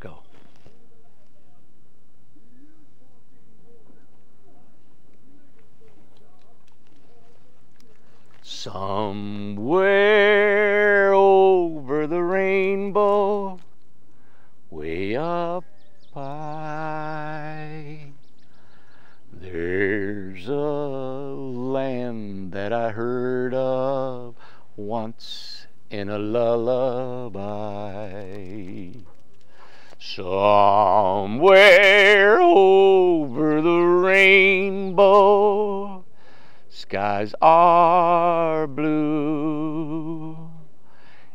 Go. Somewhere over the rainbow, way up high, there's a land that I heard of once in a lullaby. Somewhere over the rainbow, skies are blue,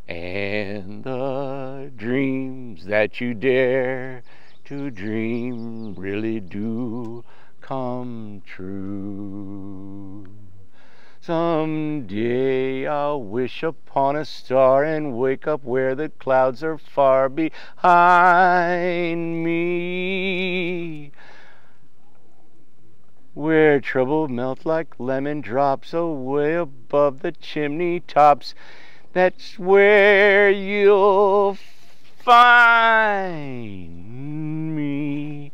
and the dreams that you dare to dream really do come true. Someday I'll wish upon a star and wake up where the clouds are far behind me, where trouble melts like lemon drops away above the chimney tops. That's where you'll find me.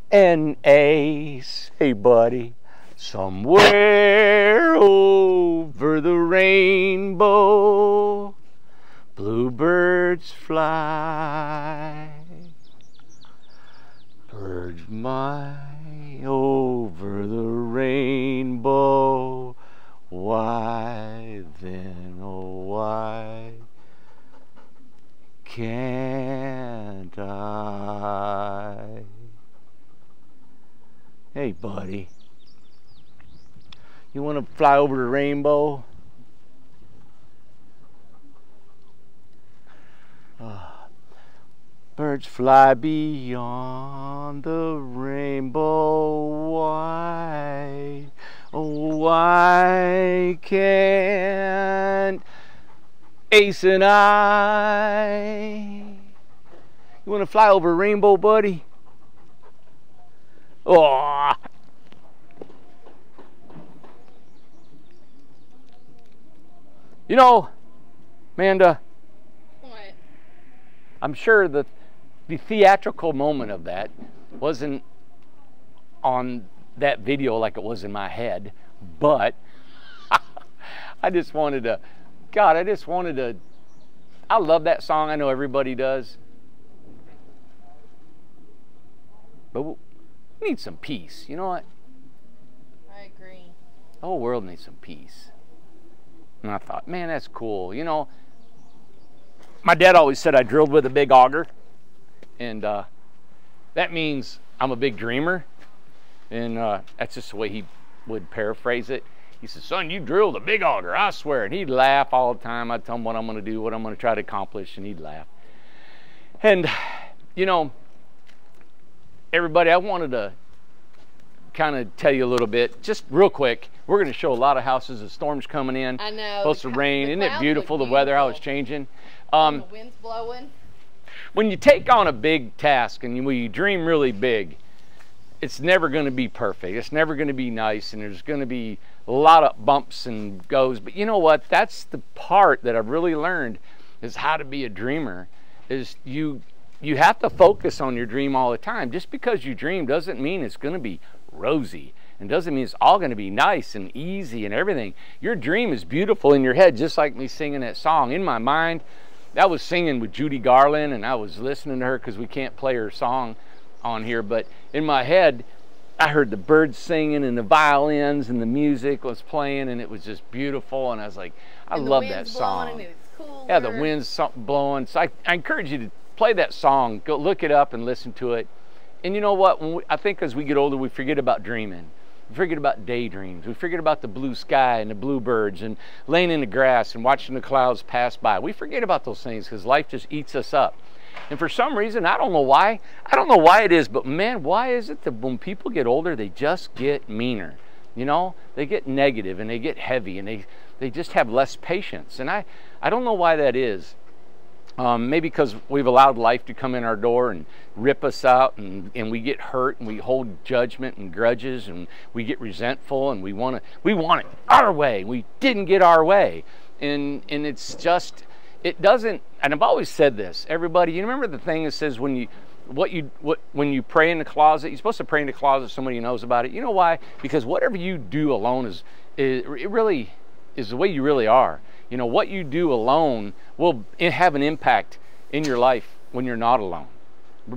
N.A. Say, buddy, somewhere over the rainbow, bluebirds fly. Birds my over the rainbow, why then, oh why can't I? Hey buddy, you want to fly over the rainbow? Birds fly beyond the rainbow, why, oh why can't Ace and I? You want to fly over a rainbow, buddy? Oh. You know, Amanda, what? I'm sure that the theatrical moment of that wasn't on that video like it was in my head, but I just wanted to, God, I love that song. I know everybody does. But we need some peace. You know what? I agree. The whole world needs some peace. And I thought, man, that's cool. You know, my dad always said I drilled with a big auger. And that means I'm a big dreamer. And that's just the way he would paraphrase it. He said, son, you drilled a big auger, I swear. And he'd laugh all the time. I'd tell him what I'm going to do, what I'm going to try to accomplish, and he'd laugh. And, you know, everybody, I wanted to kind of tell you a little bit, just real quick. We're going to show a lot of houses. The storm's coming in. I know. Supposed to rain. Isn't it beautiful, the weather, how it's changing? The wind's blowing. When you take on a big task and when you dream really big, it's never going to be perfect. It's never going to be nice, and there's going to be a lot of bumps and goes. But you know what? That's the part that I've really learned is how to be a dreamer. Is you have to focus on your dream all the time. Just because you dream doesn't mean it's going to be rosy, and doesn't mean it's all going to be nice and easy and everything. Your dream is beautiful in your head, just like me singing that song. In my mind, I was singing with Judy Garland, and I was listening to her because we can't play her song on here, but in my head I heard the birds singing and the violins and the music was playing, and it was just beautiful, and I was like, I love that song. And it's cooler. Yeah, the wind's blowing. So I encourage you to play that song, go look it up and listen to it. And you know what, I think as we get older we forget about dreaming. We forget about daydreams. We forget about the blue sky and the bluebirds and laying in the grass and watching the clouds pass by. We forget about those things because life just eats us up. And for some reason, I don't know why it is, but man, why is it that when people get older, they just get meaner? You know, they get negative and they get heavy and they just have less patience. And I don't know why that is. Maybe because we've allowed life to come in our door and rip us out, and we get hurt, and we hold judgment and grudges, and we get resentful, and we want it our way. We didn't get our way, and it's just, it doesn't, and I've always said this, everybody, you remember the thing that says when you pray in the closet, you're supposed to pray in the closet, somebody knows about it. You know why? Because whatever you do alone it really is the way you really are. You know, what you do alone will have an impact in your life when you're not alone.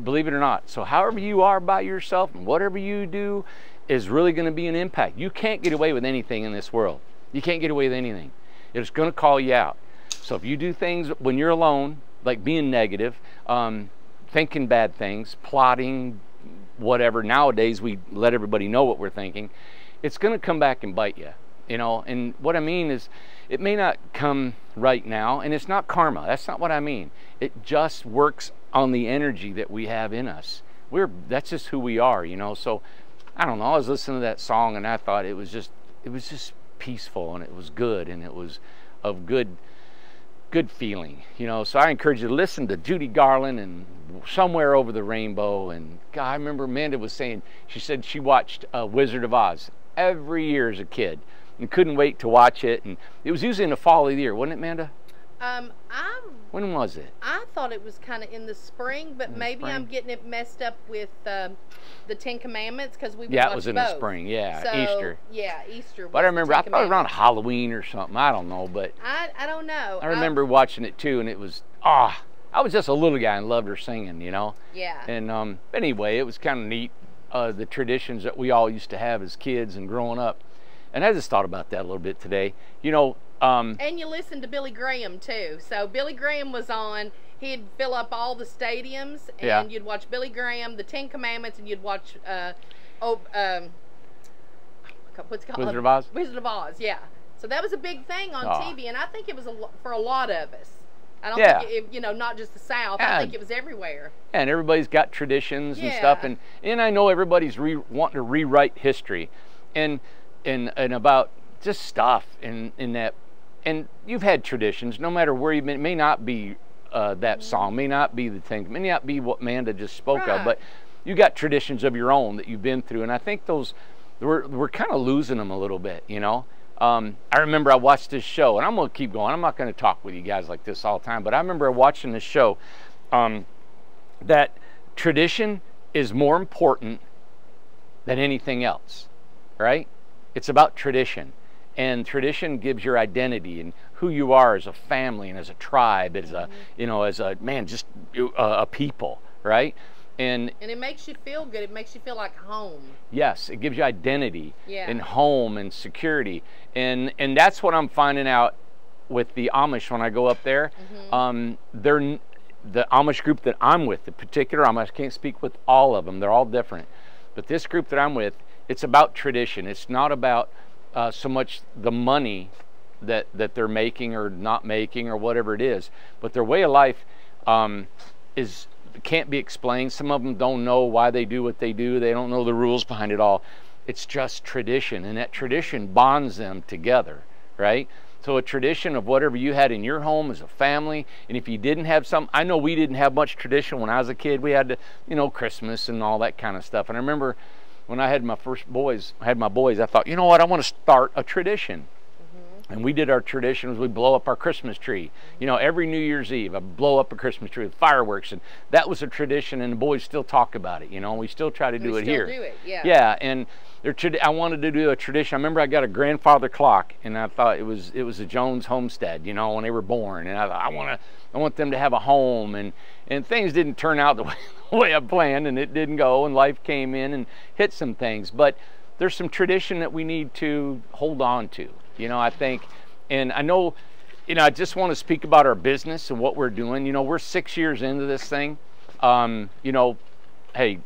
Believe it or not. So however you are by yourself and whatever you do is really going to be an impact. You can't get away with anything in this world. You can't get away with anything. It's going to call you out. So if you do things when you're alone, like being negative, thinking bad things, plotting, whatever, nowadays we let everybody know what we're thinking, it's going to come back and bite you. You know, and what I mean is it may not come right now, and it's not karma. That's not what I mean. It just works on the energy that we have in us. That's just who we are, you know. So I don't know, I was listening to that song and I thought it was just peaceful, and it was good, and it was of good feeling, you know. So I encourage you to listen to Judy Garland and Somewhere Over the Rainbow. And God, I remember Amanda was saying, she said she watched Wizard of Oz every year as a kid and couldn't wait to watch it. And it was usually in the fall of the year, wasn't it, Amanda? When was it? I thought it was kind of in the spring, but maybe I'm getting it messed up with the Ten Commandments, because we would watch it was in both. the spring, yeah, So, Easter. Yeah, Easter. But I remember, I thought it was around Halloween or something. I don't know, but I don't know. I remember watching it too, and it was I was just a little guy and loved her singing, you know. Yeah. And anyway, it was kind of neat, the traditions that we all used to have as kids and growing up. And I just thought about that a little bit today, you know. And you listened to Billy Graham too. So Billy Graham was on. He'd fill up all the stadiums, and you'd watch Billy Graham, the Ten Commandments, and you'd watch what's it called? Wizard of Oz. Wizard of Oz, yeah. So that was a big thing on TV, and I think it was for a lot of us. I don't think it, you know, not just the South. I think it was everywhere. And everybody's got traditions and stuff, and I know everybody's wanting to rewrite history, and about just stuff in that. And you've had traditions, no matter where you've been. It may not be that song, may not be the thing, may not be what Amanda just spoke of, but you got traditions of your own that you've been through, and I think those we're kind of losing them a little bit, you know. I remember I watched this show, and I'm going to keep going. I'm not going to talk with you guys like this all the time, but I remember watching this show that tradition is more important than anything else, right? It's about tradition. And tradition gives your identity and who you are as a family and as a tribe, as a, you know, as a man, just a people, right? And it makes you feel good. It makes you feel like home. Yes, it gives you identity and home and security. And that's what I'm finding out with the Amish when I go up there. They're the Amish group that I'm with, the particular Amish. I can't speak with all of them. They're all different. But this group that I'm with, it's about tradition. It's not about so much the money that they're making or not making or whatever it is, but their way of life can't be explained. Some of them don't know why they do what they do. They don't know the rules behind it all. It's just tradition, and that tradition bonds them together, right? So a tradition of whatever you had in your home as a family, and if you didn't have some, I know we didn't have much tradition when I was a kid. We had to, you know, Christmas and all that kind of stuff. And I remember when I had my boys, I thought, you know what, I want to start a tradition. And we did our traditions. We blow up our Christmas tree. You know, every New Year's Eve, I blow up a Christmas tree with fireworks, and that was a tradition. And the boys still talk about it. You know, we still try to do it here. Yeah, and I wanted to do a tradition. I remember I got a grandfather clock, and I thought it was a Jones homestead. You know, when they were born, and I thought I want them to have a home, and things didn't turn out the way I planned, and it didn't go, and life came in and hit some things. But there's some tradition that we need to hold on to. You know, I think, and I know, you know, I just want to speak about our business and what we're doing. You know, we're 6 years into this thing. You know, hey,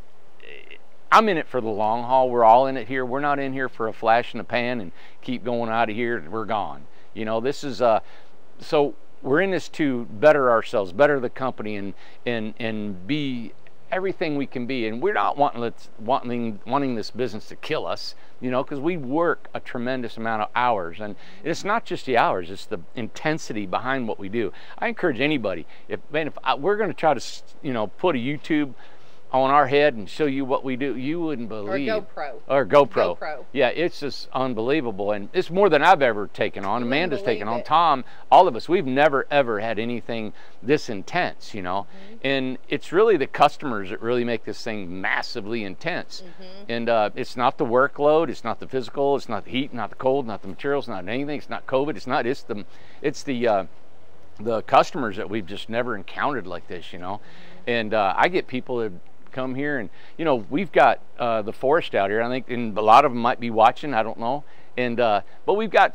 I'm in it for the long haul. We're all in it here. We're not in here for a flash in the pan and keep going out of here and we're gone. You know, this is, so we're in this to better ourselves, better the company, and be everything we can be. And we're not wanting this business to kill us, you know, because we work a tremendous amount of hours, and it's not just the hours, it's the intensity behind what we do. I encourage anybody, if we're going to try to, you know, put a YouTube on our head and show you what we do, you wouldn't believe. Or GoPro. Or GoPro. GoPro. Yeah, it's just unbelievable, and it's more than I've ever taken on. You Amanda's taken on. it. Tom, all of us, we've never ever had anything this intense, you know. And it's really the customers that really make this thing massively intense. And it's not the workload, it's not the physical, it's not the heat, not the cold, not the materials, not anything. It's not COVID. It's the customers that we've just never encountered like this, you know. And I get people that come here, and you know, we've got the forest out here, I think, and a lot of them might be watching, I don't know. And but we got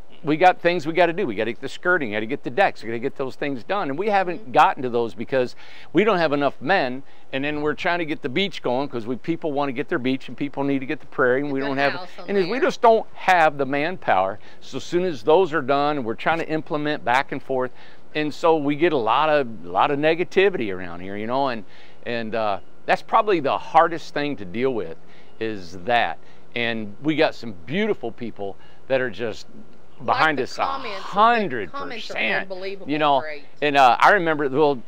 things we got to do. We got to get the skirting, got to get the decks, we got to get those things done, and we haven't gotten to those because we don't have enough men. And then we're trying to get the beach going because people want to get their beach, and people need to get the prairie, and we don't have, and we just don't have the manpower. So as soon as those are done, we're trying to implement back and forth, and so we get a lot of negativity around here, you know. And that's probably the hardest thing to deal with, is that. And we got some beautiful people that are just behind us 100%. You know, great. And I remember, well,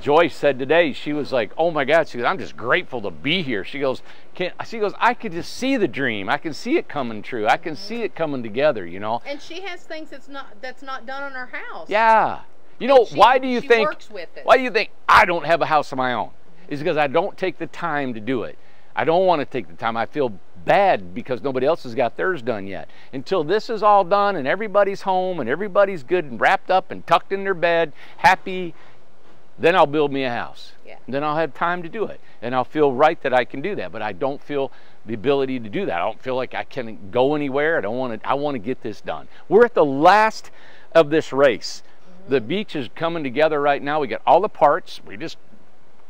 Joyce said today, she was like, "Oh my God," she goes, "I'm just grateful to be here." She goes, "I could just see the dream. I can see it coming true. I can see it coming together." You know. And she has things that's not done on her house. Yeah. You know, why do you think I don't have a house of my own? Is because I don't take the time to do it. I don't want to take the time. I feel bad because nobody else has got theirs done yet. Until this is all done and everybody's home and everybody's good and wrapped up and tucked in their bed, happy, then I'll build me a house. Yeah. Then I'll have time to do it. And I'll feel right that I can do that. But I don't feel the ability to do that. I don't feel like I can go anywhere. I want to get this done. We're at the last of this race. The beach is coming together right now. We got all the parts. We just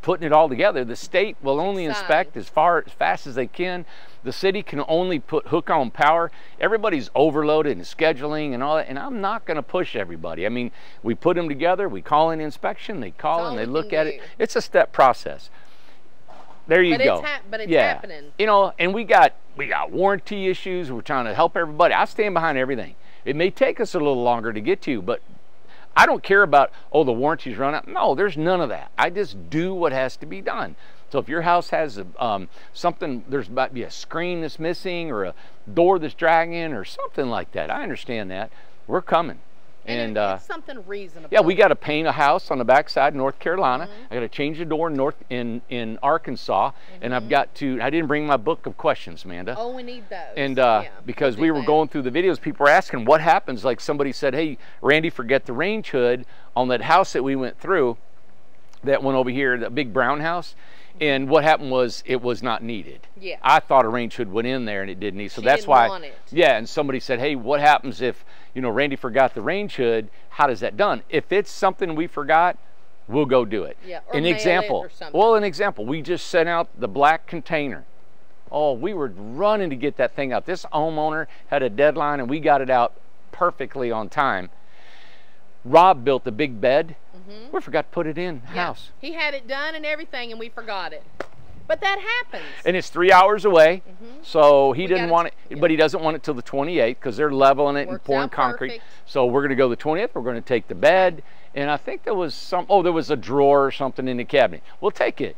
putting it all together. The state will only inspect as fast as they can. The city can only put hook on power. Everybody's overloaded in scheduling and all that, and I'm not going to push everybody. I mean, we put them together, we call in inspection, they call and they look at it. It's a step process. There you go. But it's happening. You know, and we got warranty issues. We're trying to help everybody. I stand behind everything. It may take us a little longer to get to, but I don't care about, oh, the warranty's run out. No, there's none of that. I just do what has to be done. So if your house has something, there's might be a screen that's missing or a door that's dragging or something like that. I understand that. We're coming. And it's something reasonable. Yeah, we got to paint a house on the backside, North Carolina. I got to change the door in Arkansas, and I didn't bring my book of questions, Amanda. Oh, we need those. And because we were going through the videos, people were asking what happens. Like somebody said, "Hey, Randy, forget the range hood on that house that we went through, that one over here, that big brown house." And what happened was it was not needed. Yeah. I thought a range hood went in there and it didn't need. So that's why. Want it. Yeah. And somebody said, "Hey, what happens if, you know, Randy forgot the range hood? How does that done?" If it's something we forgot, we'll go do it. Yeah. Or an example. Well, an example. We just sent out the black container. Oh, we were running to get that thing out. This homeowner had a deadline and we got it out perfectly on time. Rob built the big bed. We forgot to put it in the house. He had it done and everything, and we forgot it. But that happens. And it's 3 hours away, so he didn't want it, but he doesn't want it till the 28th because they're leveling it and pouring concrete. Perfect. So we're going to go the 20th. We're going to take the bed, and I think there was there was a drawer or something in the cabinet. We'll take it.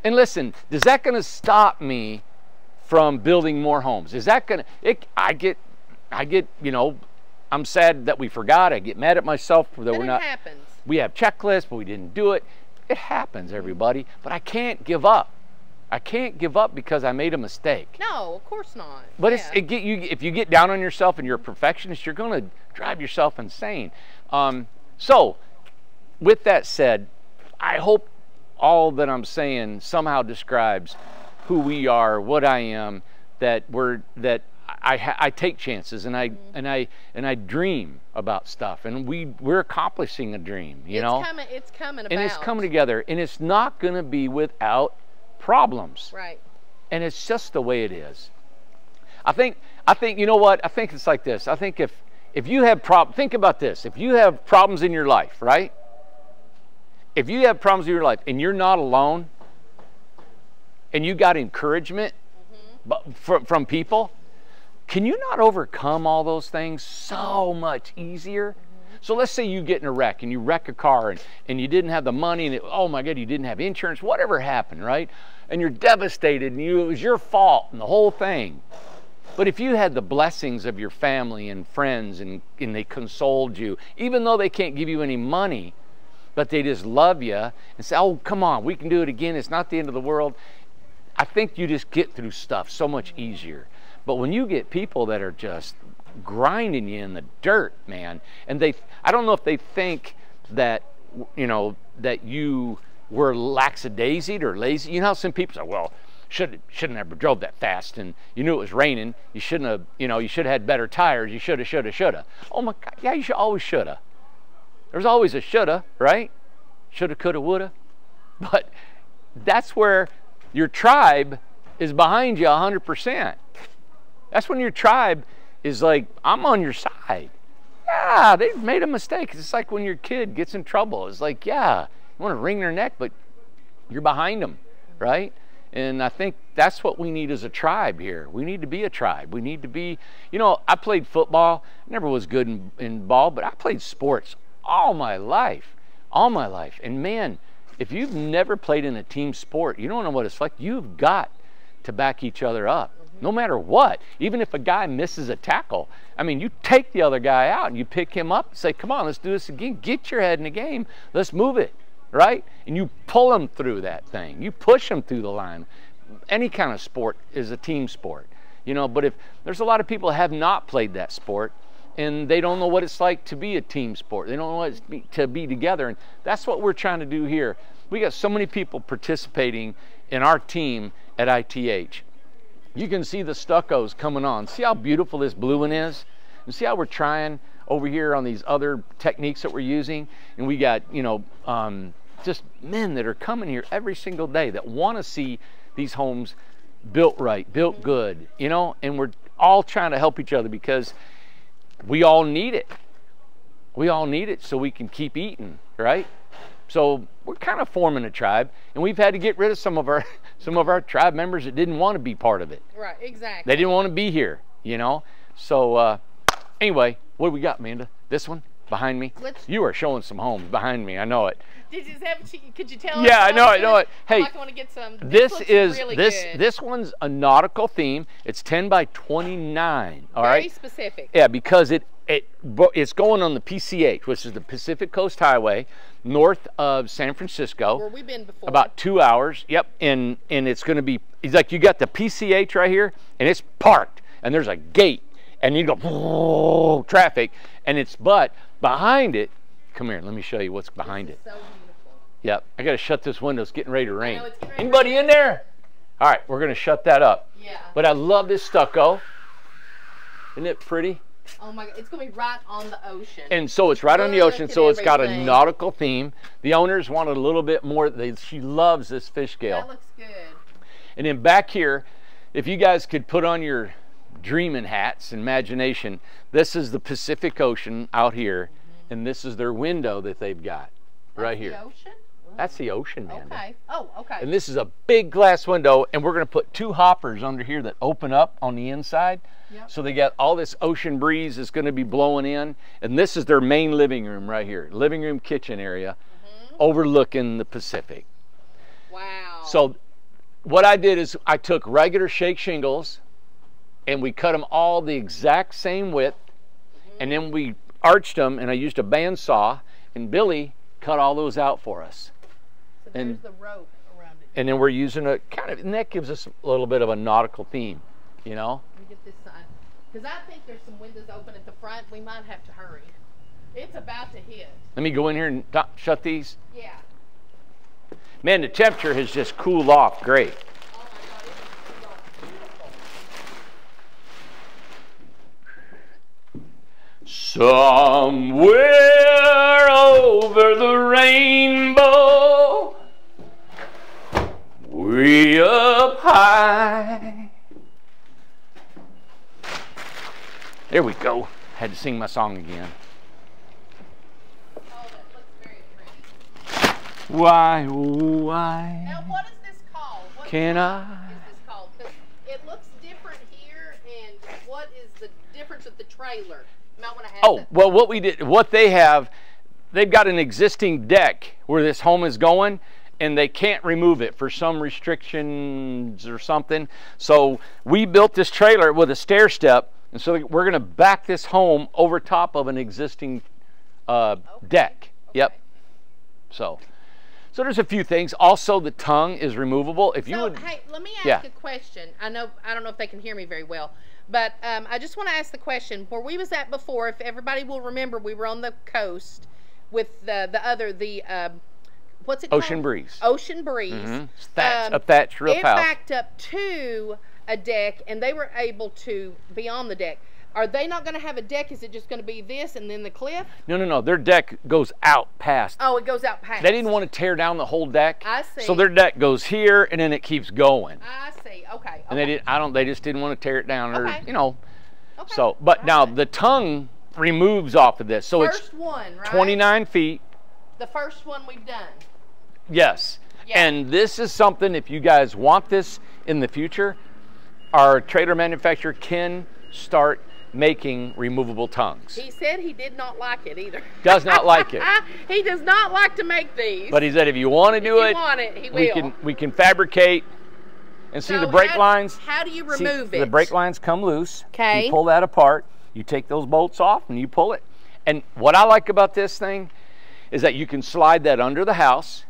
And listen, is that going to stop me from building more homes? Is that going to? I get, you know, I'm sad that we forgot. I get mad at myself that we're not. It happens. We have checklists, but we didn't do it. It happens, everybody. But I can't give up. I can't give up because I made a mistake. No, of course not. But if you get down on yourself and you're a perfectionist, you're going to drive yourself insane. So, with that said, I hope all that I'm saying somehow describes who we are, what I am, that I take chances and I dream about stuff, and we're accomplishing a dream, you know. It's coming about. And it's coming together, and it's not going to be without problems. Right. And it's just the way it is. I think you know what? I think it's like this. I think if you have think about this. If you have problems in your life, right? If you have problems in your life and you're not alone, and you got encouragement from people, can you not overcome all those things so much easier? So let's say you get in a wreck and you wreck a car and you didn't have the money and oh my God, you didn't have insurance, whatever happened, right? And you're devastated and it was your fault and the whole thing. But if you had the blessings of your family and friends and they consoled you, even though they can't give you any money, but they just love you and say, oh, come on, we can do it again. It's not the end of the world. I think you just get through stuff so much easier. But when you get people that are just grinding you in the dirt, man, and I don't know if they think that, you know, that you were lackadaisied or lazy. You know how some people say, well, shouldn't have drove that fast, and you knew it was raining. You shouldn't have, you know, you should have had better tires. You shoulda. Oh my God, yeah, you always shoulda. There's always a shoulda, right? Shoulda, coulda, woulda. But that's where your tribe is behind you 100%. That's when your tribe is like, I'm on your side. Yeah, they've made a mistake. It's like when your kid gets in trouble. It's like, yeah, you want to wring their neck, but you're behind them, right? And I think that's what we need as a tribe here. We need to be a tribe. We need to be, you know, I played football. Never was good in ball, but I played sports all my life. And man, if you've never played in a team sport, you don't know what it's like. You've got to back each other up. No matter what, even if a guy misses a tackle, I mean, you take the other guy out and you pick him up and say, come on, let's do this again. Get your head in the game. Let's move it, right? And you pull them through that thing. You push them through the line. Any kind of sport is a team sport, you know, but if there's a lot of people that have not played that sport and they don't know what it's like to be a team sport. They don't know what it's to be together. And that's what we're trying to do here. We got so many people participating in our team at ITH. You can see the stuccos coming on. See how beautiful this blue one is? And see how we're trying over here on these other techniques that we're using? And we got, you know, just men that are coming here every single day that want to see these homes built right, built good, you know? And we're all trying to help each other because we all need it. We all need it so we can keep eating, right? So we're kind of forming a tribe, and we've had to get rid of some of our tribe members that didn't want to be part of it. Right, exactly. They didn't want to be here, you know. So anyway, what do we got, Amanda? This one behind me. You are showing some homes behind me. I know it. Could you tell us? Yeah, I know it. Hey, I want to get some. This one's a nautical theme. It's 10 by 29. All right. Very specific. Yeah, because it's going on the PCH, which is the Pacific Coast Highway, north of San Francisco. Where we've been before. About 2 hours. Yep. And it's going to be. It's like you got the PCH right here, and it's parked, and there's a gate, and you go traffic, and but behind it. Come here. Let me show you what's behind it. So beautiful. Yep, I got to shut this window. It's getting ready to rain. It's getting ready Anybody in there? All right, we're going to shut that up. Yeah. But I love this stucco. Isn't it pretty? Oh my God, it's going to be right on the ocean. And so it's right on the ocean, so it's got a nautical theme. The owners wanted a little bit more. She loves this fish scale. That looks good. And then back here, if you guys could put on your dreaming hats, imagination, this is the Pacific Ocean out here, and this is their window that they've got right here. The ocean? That's the ocean, man. Okay. Oh, okay. And this is a big glass window, and we're going to put 2 hoppers under here that open up on the inside. Yep. So they got all this ocean breeze that's going to be blowing in. And this is their main living room right here. Living room, kitchen area, overlooking the Pacific. Wow. So what I did is I took regular shake shingles, and we cut them all the exact same width. And then we arched them, and I used a bandsaw, and Billy cut all those out for us. So there's the rope around it. And then we're using a kind of, and that gives us a little bit of a nautical theme, you know? Let me get this side. Because I think there's some windows open at the front. We might have to hurry. It's about to hit. Let me go in here and shut these. Yeah. Man, the temperature has just cooled off great. Oh my God, it is cooled off. Beautiful. Somewhere over the rainbow, way up high. There we go. Had to sing my song again. Oh, that looks very pretty. Why, oh, why? Now, what is this called? What Can I? is this called? Because it looks different here, and what is the difference with the trailer? Might want to add Oh, that. well, what they have, they've got an existing deck where this home is going, and they can't remove it for some restrictions or something. So we built this trailer with a stair step, and so we're going to back this home over top of an existing deck. Yep. So there's a few things. Also, the tongue is removable. If you would, hey, let me ask a question. I don't know if they can hear me very well, but I just want to ask the question. Where we was at before, if everybody will remember, we were on the coast with the what's it called? Ocean Breeze. Ocean Breeze. A thatched roof house. It backed up to a deck, and they were able to be on the deck. Are they not going to have a deck? Is it just going to be this and then the cliff? No. Their deck goes out past. Oh, it goes out past. They didn't want to tear down the whole deck. I see. So their deck goes here, and then it keeps going. I see. Okay. And they just didn't want to tear it down, or Okay. Okay. So, but now the tongue removes off of this, so First one, right? 29 feet. The first one we've done. Yes. Yeah. And this is something, if you guys want this in the future, our trailer manufacturer can start making removable tongues. He said he did not like it either. Does not like it. He does not like to make these. But he said if you want to do if it, you want it, he will. we can fabricate. And see So the brake lines? How do you remove it? The brake lines come loose. Okay. You pull that apart. You take those bolts off and you pull it. And what I like about this thing is that you can slide that under the house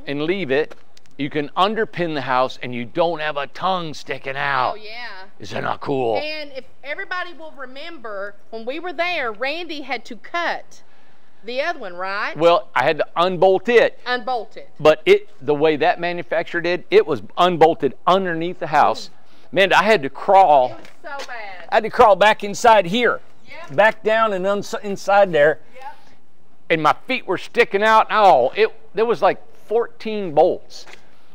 and leave it. You can underpin the house and you don't have a tongue sticking out. Oh, yeah. Is that not cool? And if everybody will remember, when we were there, Randy had to cut the other one, right? Well, I had to unbolt it. Unbolt it. But the way that manufacturer did, it was unbolted underneath the house. Man, I had to crawl. It was so bad. I had to crawl back inside here. Yep. Back down and inside there. Yep. And my feet were sticking out. Oh, there was like 14 bolts.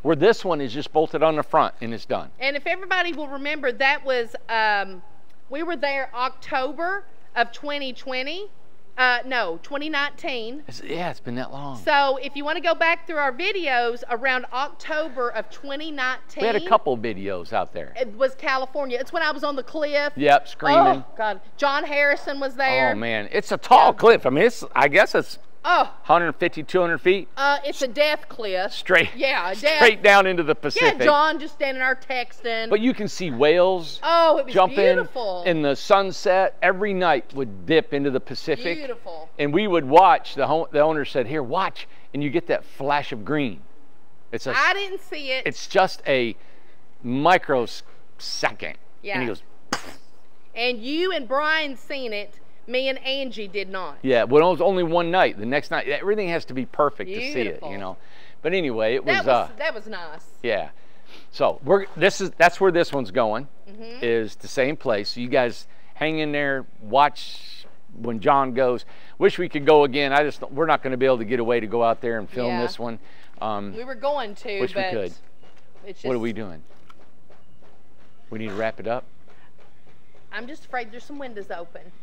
Where this one is just bolted on the front and it's done. And if everybody will remember, that was, we were there October of 2020. No, 2019. Yeah, it's been that long. So if you want to go back through our videos around October of 2019. We had a couple videos out there. It was California. It's when I was on the cliff. Yep, screaming. Oh, God. John Harrison was there. Oh, man. It's a tall cliff. I mean, I guess it's 150, 200 feet. It's a death cliff. Straight. Yeah, a death. Straight down into the Pacific. Yeah, John just standing there texting. But you can see whales it was jump beautiful. in the sunset. Every night would dip into the Pacific. Beautiful. And we would watch. The owner said, here, watch. And you get that flash of green. I didn't see it. It's just a microsecond. Yeah. And he goes. And you and Brian seen it. Me and Angie did not. Yeah, well, it was only one night. The next night, everything has to be perfect to see it, Beautiful. But anyway, that was nice. Yeah. So that's where this one's going. Is the same place. So you guys hang in there, watch when John goes. Wish we could go again. We're not going to be able to get away to go out there and film this one. We were going to, wish but we could. It's just, what are we doing? We need to wrap it up. I'm just afraid there's some windows open.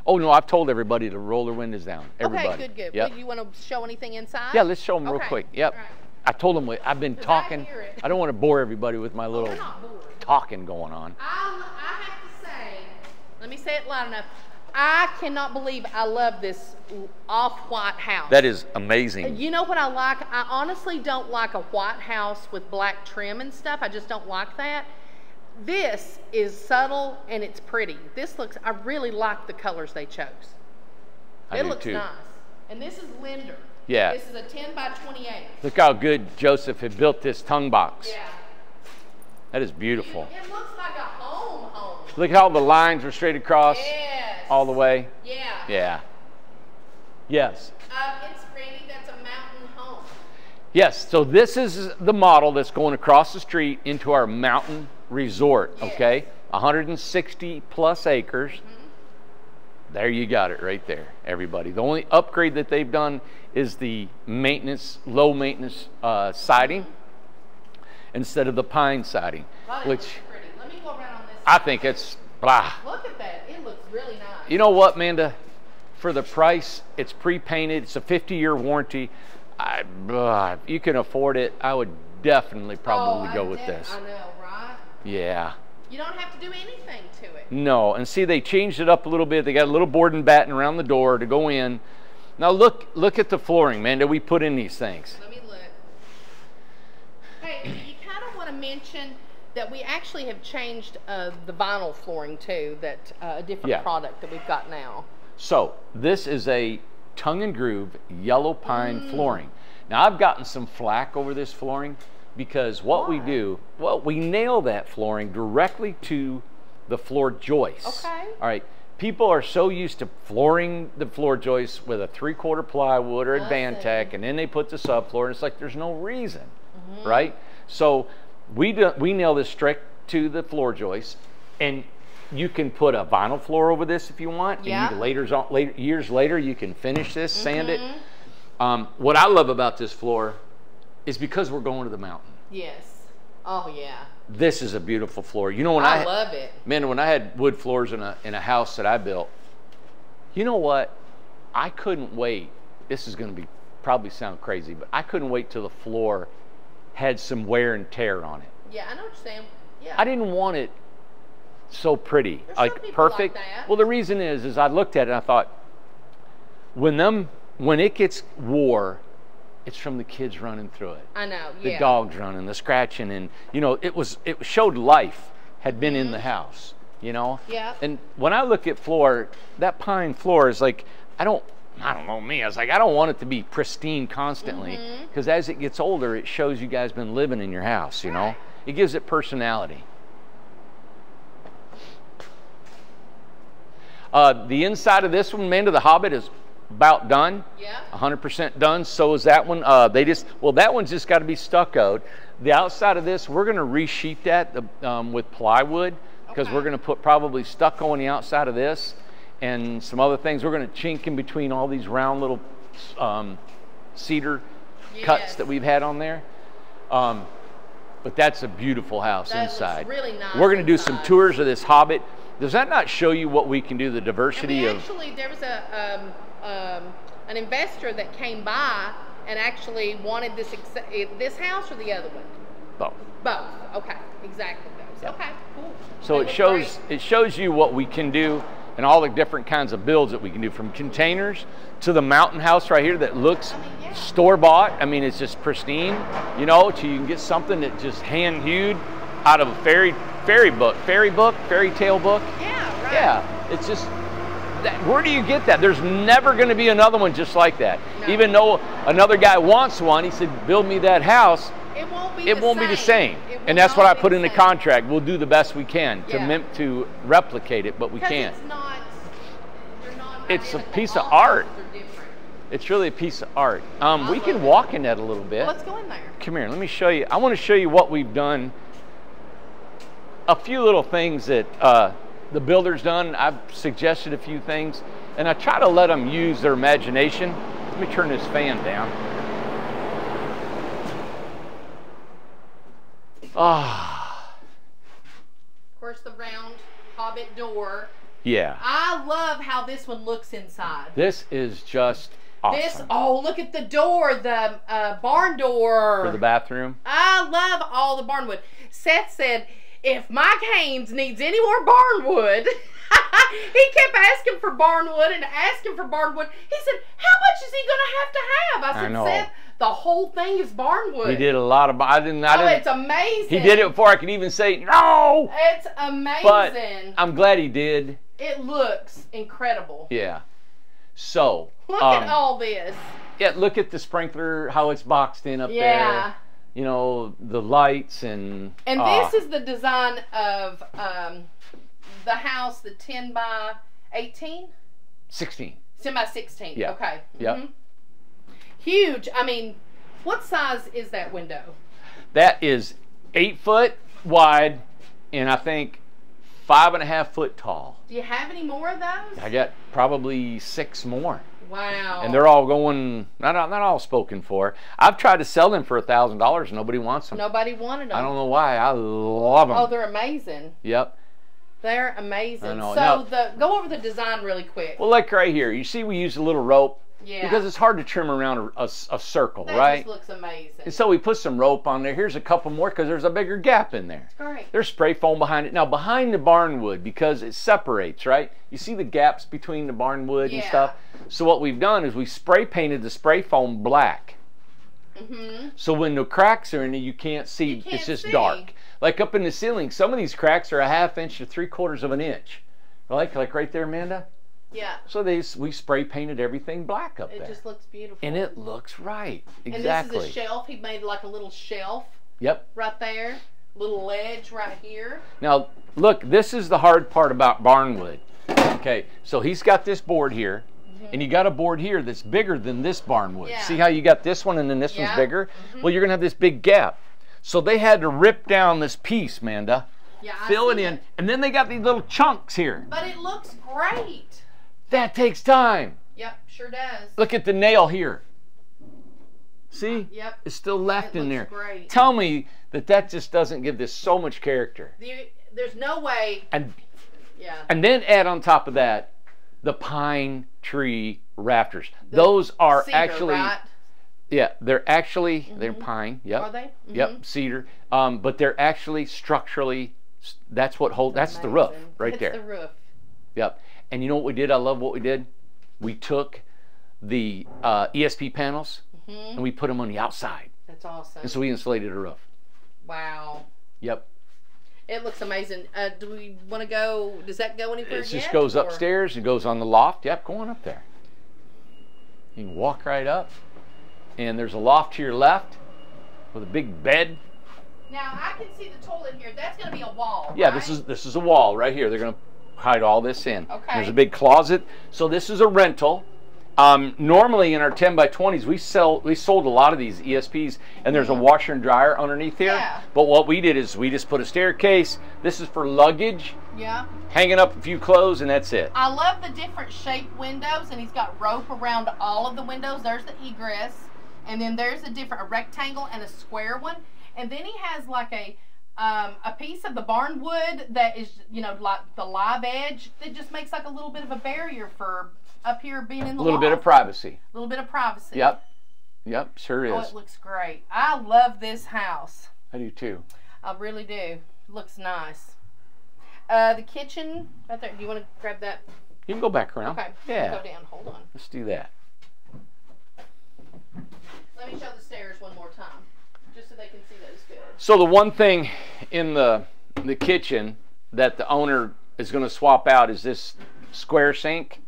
Oh, no, I've told everybody to roll their windows down. Everybody. Okay, good. Yep. Do you want to show anything inside? Yeah, let's show them real quick. Yep. All right. I told them I've been talking. I don't want to bore everybody with my little We're not bored. talking going on. I have to say, let me say it loud enough. I cannot believe I love this off-white house. That is amazing. You know what I like? I honestly don't like a white house with black trim and stuff. I just don't like that. This is subtle and it's pretty. I really like the colors they chose. I It do looks too. nice. And this is Linder. Yeah. This is a 10 by 28. Look how good Joseph had built this tongue box. Yeah. That is beautiful. It looks like a home. Look how the lines are straight across Yes. all the way. Yeah. Yeah. Yes. It's Randy, that's a mountain home. Yes, so this is the model that's going across the street into our mountain resort, okay? 160 plus acres. There you got it right there, everybody. The only upgrade that they've done is the low maintenance siding instead of the pine siding, which Pretty. Let me go around on this. I think it's blah. Look at that. It looks really nice. You know what, Amanda? For the price, it's pre-painted. It's a 50-year warranty. If you can afford it, I would definitely probably go with this. I know, right? Yeah. You don't have to do anything to it. No, and see, they changed it up a little bit. They got a little board and batten around the door to go in. Now look at the flooring, man, that we put in these things. Let me look. Hey, you kind of want to mention that we actually have changed the vinyl flooring too, that a different product that we've got now. So this is a tongue and groove yellow pine flooring. Now I've gotten some flack over this flooring because what we do, well, we nail that flooring directly to the floor joists. Okay. All right. People are so used to flooring the floor joists with a 3/4 plywood or a Advantech, and then they put the subfloor, and it's like there's no reason, right? So we nail this straight to the floor joists, and you can put a vinyl floor over this if you want. Yeah. And years later, you can finish this, sand it. What I love about this floor is because we're going to the mountain. Yes. Oh yeah. This is a beautiful floor. You know, when I love it. Man, when I had wood floors in a house that I built, you know what? I couldn't wait. This is going to probably sound crazy, but I couldn't wait till the floor had some wear and tear on it. Yeah, I know what you're saying. Yeah. I didn't want it so pretty, There's like some people perfect. like that. Well, the reason is I looked at it and I thought, when it gets wore, it's from the kids running through it. I know, The dogs running, the scratching, and you know, it showed life had been in the house, you know? Yeah. And when I look at floor, that pine floor is like, I don't know me, I was like, I don't want it to be pristine constantly, because as it gets older, it shows you guys been living in your house, you know? It gives it personality. The inside of this one, Man to the Hobbit, is about done. Yeah. 100% done. So is that one. That one's just got to be stuccoed. The outside of this, we're going to resheet that with plywood, because we're going to put probably stucco on the outside of this and some other things. We're going to chink in between all these round little cedar cuts that we've had on there. But that's a beautiful house inside. Looks really nice. We're going to do some tours of this Hobbit. Does that not show you what we can do, the diversity of... Actually, there was an investor that came by and actually wanted this house or the other one? Both. Both. Okay. Exactly those. Yep. Okay. Cool. So it shows you what we can do and all the different kinds of builds that we can do, from containers to the mountain house right here that looks store-bought. I mean, it's just pristine, you know, so you can get something that just hand-hewed out of a fairy tale book. Yeah, right. Yeah, it's just, where do you get that? There's never going to be another one just like that. No. Even though another guy wants one, he said, build me that house. It won't be the same. And that's what I put in the contract. We'll do the best we can to replicate it, but we can't. It's a piece of art. It's really a piece of art. We can walk in that a little bit. Well, let's go in there. Come here, let me show you. I want to show you what we've done. A few little things that the builder's done. I've suggested a few things, and I try to let them use their imagination. Let me turn this fan down. Ah. Of course, the round Hobbit door. Yeah. I love how this one looks inside. This is just awesome. Look at the door, the barn door. For the bathroom. I love all the barnwood. Seth said, if Mike Haynes needs any more barnwood, he kept asking for barnwood and asking for barnwood. He said, how much is he going to have? I said, Seth, the whole thing is barnwood. He did a lot of, it's amazing. He did it before I could even say no. It's amazing. But I'm glad he did. It looks incredible. Yeah. So. Look at all this. Yeah, look at the sprinkler, how it's boxed in up there. You know, the lights and... And this is the design of the house, the 10 by 18? 16. 10 by 16, yeah. Okay. Yeah. Huge. I mean, what size is that window? That is 8 foot wide and I think 5.5 foot tall. Do you have any more of those? I got probably 6 more. Wow. And they're all going, not all spoken for. I've tried to sell them for $1,000. Nobody wants them. Nobody wanted them. I don't know why. I love them. Oh, they're amazing. Yep. They're amazing. I know. So go over the design really quick. Well, like right here, you see we use a little rope. Yeah. Because it's hard to trim around a circle, that right? just looks amazing. And so we put some rope on there. Here's a couple more because there's a bigger gap in there. Great. There's spray foam behind it. Now behind the barn wood, because it separates, right? You see the gaps between the barn wood and stuff? So what we've done is we spray painted the spray foam black. So when the cracks are in it, you can't see. It's just dark. Like up in the ceiling, some of these cracks are a ½ inch to 3/4 of an inch. Like right there, Amanda? Yeah. So we spray painted everything black up there. It just looks beautiful. And it looks right. Exactly. And this is a shelf. He made like a little shelf. Yep. Right there. Little ledge right here. Now, look, this is the hard part about barnwood. Okay, so he's got this board here, and you got a board here that's bigger than this barnwood. Yeah. See how you got this one and then this one's bigger? Well, you're going to have this big gap. So they had to rip down this piece, Manda, fill it in, and then they got these little chunks here. But it looks great. That takes time. Yep, sure does. Look at the nail here. See? Yep. It's still left in there. Great. Tell me that just doesn't give this so much character. There's no way. And then add on top of that the pine tree rafters. Those are cedar, actually, right? yeah, they're actually, they're pine. Yep. Are they? Yep, cedar. But they're actually structurally, that's what holds, that's the roof right there. That's the roof. Yep. And you know what we did? I love what we did. We took the ESP panels and we put them on the outside. That's awesome. And so we insulated a roof. Wow. Yep. It looks amazing. Do we want to go? Does that go anywhere It yet? just goes upstairs and goes on the loft. Yep, go on up there. You can walk right up. And there's a loft to your left with a big bed. Now I can see the toilet here. That's going to be a wall. Yeah, right? this is a wall right here. They're going to hide all this in. Okay. There's a big closet. So this is a rental. Normally in our 10 by 20s, we sold a lot of these ESPs, and there's a washer and dryer underneath here. Yeah. But what we did is we just put a staircase. This is for luggage. Yeah. Hanging up a few clothes, and that's it. I love the different shaped windows, and he's got rope around all of the windows. There's the egress, and then there's a rectangle and a square one, and then he has like a piece of the barn wood that is, like the live edge that just makes like a little bit of a barrier for up here being in the A little bit of privacy. A little bit of privacy. Yep. Yep, sure is. Oh, it looks great. I love this house. I do too. I really do. It looks nice. The kitchen right there. Do you want to grab that? You can go back around. Okay. Yeah. Go down. Hold on. Let's do that. Let me show the stairs one more time, just so they can see those good. So the one thing in the kitchen that the owner is going to swap out is this square sink.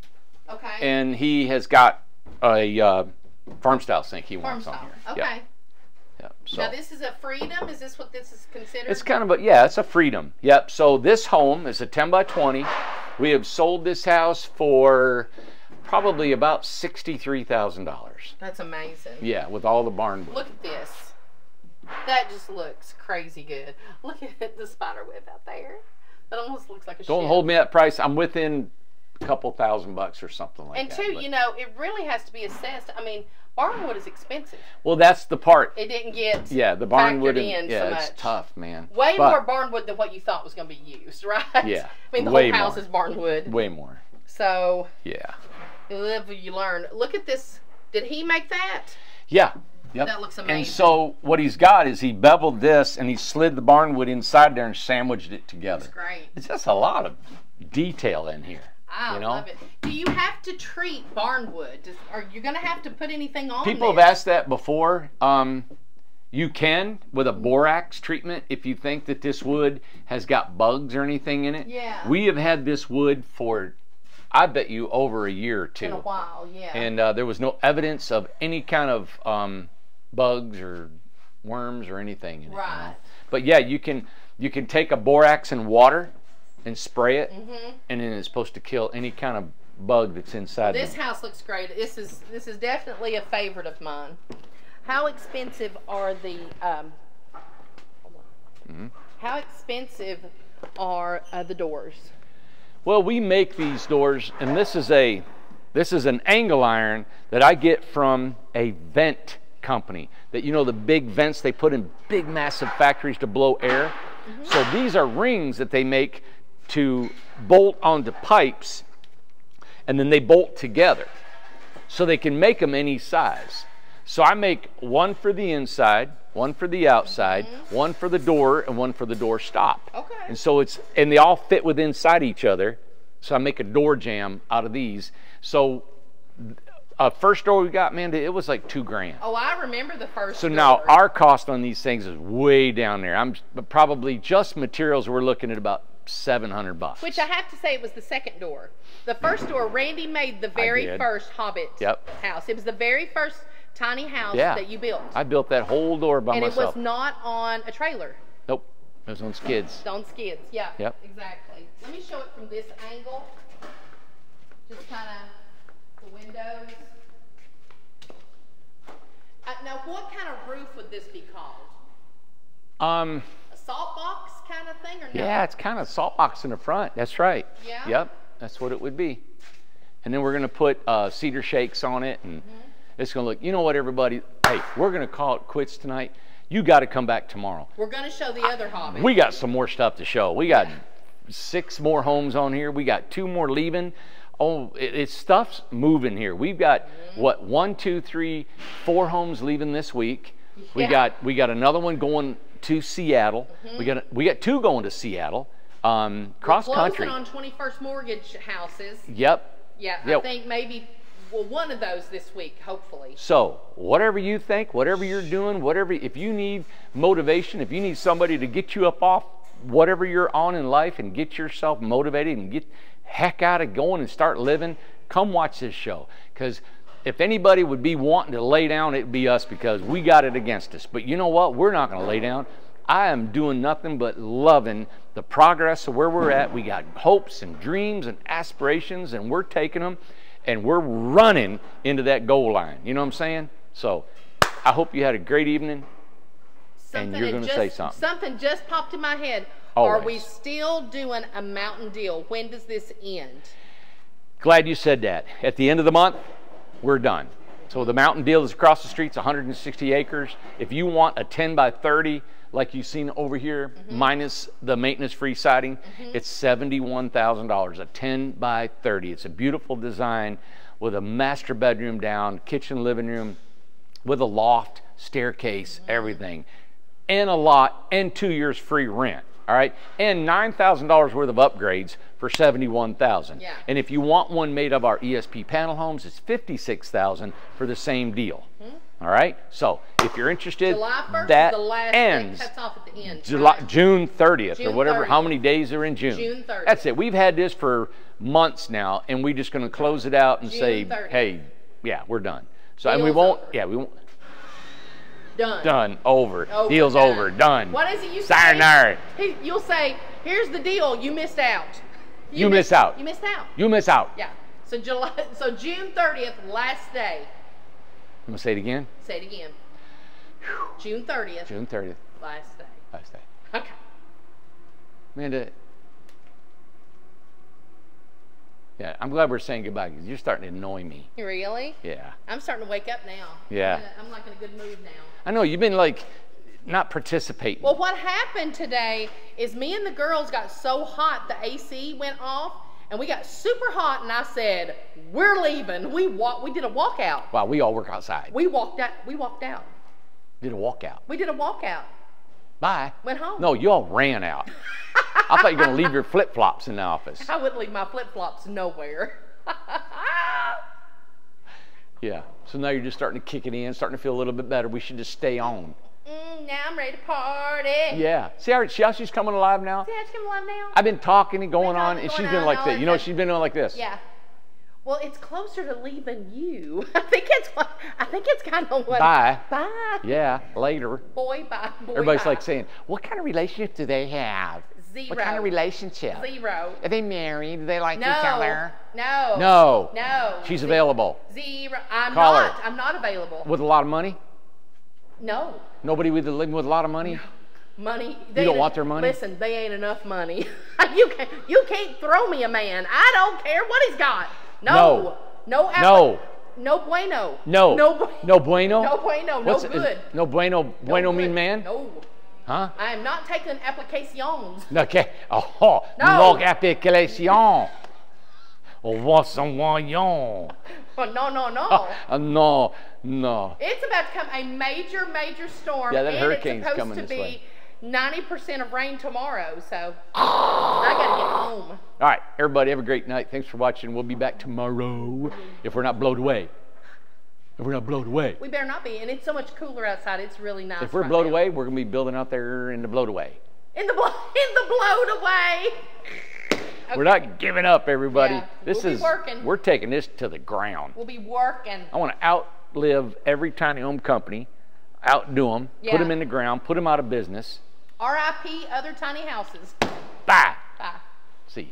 Okay. And he has got a farm style sink he wants Farm on style. here. Okay. Yep. So Now this is a Freedom. Is this what this is considered? it's kind of it's a Freedom. Yep. So this home is a 10 by 20. We have sold this house for probably about $63,000. That's amazing. Yeah, with all the barn wood. Look at this. That just looks crazy good. Look at the spider web out there. That almost looks like a Don't ship. hold me that price. I'm within a couple $1,000 or something like And that. two, but- it really has to be assessed. I mean, barnwood is expensive. Well, that's the part. It didn't get The barnwood. factored in so it's much. tough, man. Way But- more barnwood than what you thought was going to be used, right? Yeah, I mean, the way whole house more. is barnwood. Way more. So, Yeah. you live, you learn. Look at this. Did he make that? Yeah. Yep. That looks amazing. And so what he's got is he beveled this and he slid the barnwood inside there and sandwiched it together. That's great. It's just a lot of detail in here. I love it. Do you have to treat barnwood? Are you going to have to put anything on People have there? asked that before. You can with a borax treatment if you think that this wood has got bugs or anything in it. Yeah. We have had this wood for, I bet you, over a year or two. In a while, yeah. And there was no evidence of any kind of bugs or worms or anything in it. Right. You know? But yeah, you can take a borax and water and spray it, and then it's supposed to kill any kind of bug that's inside. This house looks great. This is definitely a favorite of mine. How expensive are the How expensive are the doors? Well, we make these doors, and this is an angle iron that I get from a vent company. That, you know, the big vents they put in big massive factories to blow air. So these are rings that they make to bolt onto pipes, and then they bolt together. so they can make them any size. So I make one for the inside, one for the outside, one for the door, and one for the door stop. Okay. And so and they all fit within inside each other. So I make a door jamb out of these. So first door we got, Amanda, it was like $2,000. Oh, I remember the first So door. now our cost on these things is way down there. I'm probably just materials, we're looking at about $700. Which I have to say, it was the second door. The first door, Randy made the very did. first Hobbit house. It was the very first tiny house that you built. I built that whole door by myself. And it was not on a trailer. Nope. It was on skids. On skids, yeah. Yep. Exactly. Let me show it from this angle. Just kind of the windows. Now, what kind of roof would this be called? A salt box kind of thing, or no? Yeah, it's kind of salt box in the front. That's right. Yeah? Yep. That's what it would be. And then we're going to put cedar shakes on it, and it's going to look, you know what, everybody? Hey, we're going to call it quits tonight. You got to come back tomorrow. We're going to show the other Hobbit. We got some more stuff to show. We got 6 more homes on here. We got 2 more leaving. Oh, it's stuff's moving here. We've got what, 1, 2, 3, 4 homes leaving this week. We got another one going to Seattle. We got 2 going to Seattle. Cross country. Closing on 21st Mortgage houses. Yep. Yeah, I think maybe one of those this week, hopefully. So whatever you think, whatever you're doing, if you need motivation, if you need somebody to get you up off whatever you're on in life and get yourself motivated and get heck out of going and start living, come watch this show. Because if anybody would be wanting to lay down, it'd be us, because we got it against us. But you know what? We're not going to lay down. I am doing nothing but loving the progress of where we're at. We got hopes and dreams and aspirations, and we're taking them and we're running into that goal line. You know what I'm saying? So I hope you had a great evening. And you're going to say something. Something just popped in my head. Always. Are we still doing a mountain deal? When does this end? Glad you said that. At the end of the month, we're done. So the mountain deal is across the street. It's 160 acres. If you want a 10 by 30, like you've seen over here, minus the maintenance-free siding, it's $71,000, a 10 by 30. It's a beautiful design with a master bedroom down, kitchen, living room, with a loft, staircase, everything, and a lot, and 2 years free rent. All right, and $9,000 worth of upgrades for $71,000. Yeah. And if you want one made of our ESP panel homes, it's $56,000 for the same deal. All right, so if you're interested, July 1st that is the last ends day, cuts off at the end. June 30th June or whatever. 30th. How many days are in June? June 30th. That's it. We've had this for months now, and we're just going to close it out and June say, 30th. hey, yeah, we're done. So and we Deal's won't. over. Yeah, we won't. Done. Done. Over. Over, Deal's done. over. Done. What is it you say? Sayonara. You'll say, here's the deal, you missed out. You missed out. You missed out. You miss out. Yeah. So June 30th, last day. I'm going to say it again. Say it again. June 30th. June 30th. Last day. Last day. Okay. Amanda. Yeah, I'm glad we're saying goodbye, because you're starting to annoy me. Really? Yeah. I'm starting to wake up now. Yeah. I'm like in a good mood now. I know, you've been like not participating. Well, what happened today is me and the girls got so hot, the AC went off, and we got super hot, and I said, we're leaving. We did a walkout. Wow, we all work outside. We walked out. Did a walkout. We did a walkout. Bye. Went home. No, you all ran out. I thought you were going to leave your flip-flops in the office. I wouldn't leave my flip-flops nowhere. Yeah, so now you're just starting to kick it in, starting to feel a little bit better. We should just stay on. Now I'm ready to party. Yeah. See how she's coming alive now? See how she's coming alive now? I've been talking and going on, talking, and going she's been on, like all this. that You know, stuff. she's been doing like this. Yeah. Well, it's closer to leaving you. I think it's kind of what. Bye. Bye. Yeah, later. Boy, bye. Boy, Everybody's bye. like saying, what kind of relationship do they have? Zero. What kind of relationship? Zero. Are they married? Do they like No. each other? No. No. No. She's available. Zero. I'm Call not. her. I'm not available. With a lot of money? No. Nobody living with a lot of money? Money. You don't want their money? Listen, they ain't enough money. You can't throw me a man. I don't care what he's got. No. No. No. No bueno. No. No. No bueno? No bueno. What's, No good. No bueno. Bueno No mean good. man? No. Huh? I am not taking applications. Okay. Oh, No. no application. Au revoir, son voyant. Oh, no, no, no. No, no. It's about to come a major, major storm. Yeah, that and hurricane's it's coming supposed this to way. be 90% of rain tomorrow, so I got to get home. All right, everybody, have a great night. Thanks for watching. We'll be back tomorrow if we're not blown away. If we're not blown away. We better not be, and it's so much cooler outside. It's really nice. If we're blown away, we're going to be building out there in the blown away. In the blown away. Okay. We're not giving up, everybody. Yeah, This we'll be is working. We're taking this to the ground. We'll be working. I want to outlive every tiny home company, outdo them, Yeah. put them in the ground, put them out of business. R.I.P. other tiny houses. Bye. Bye. See you.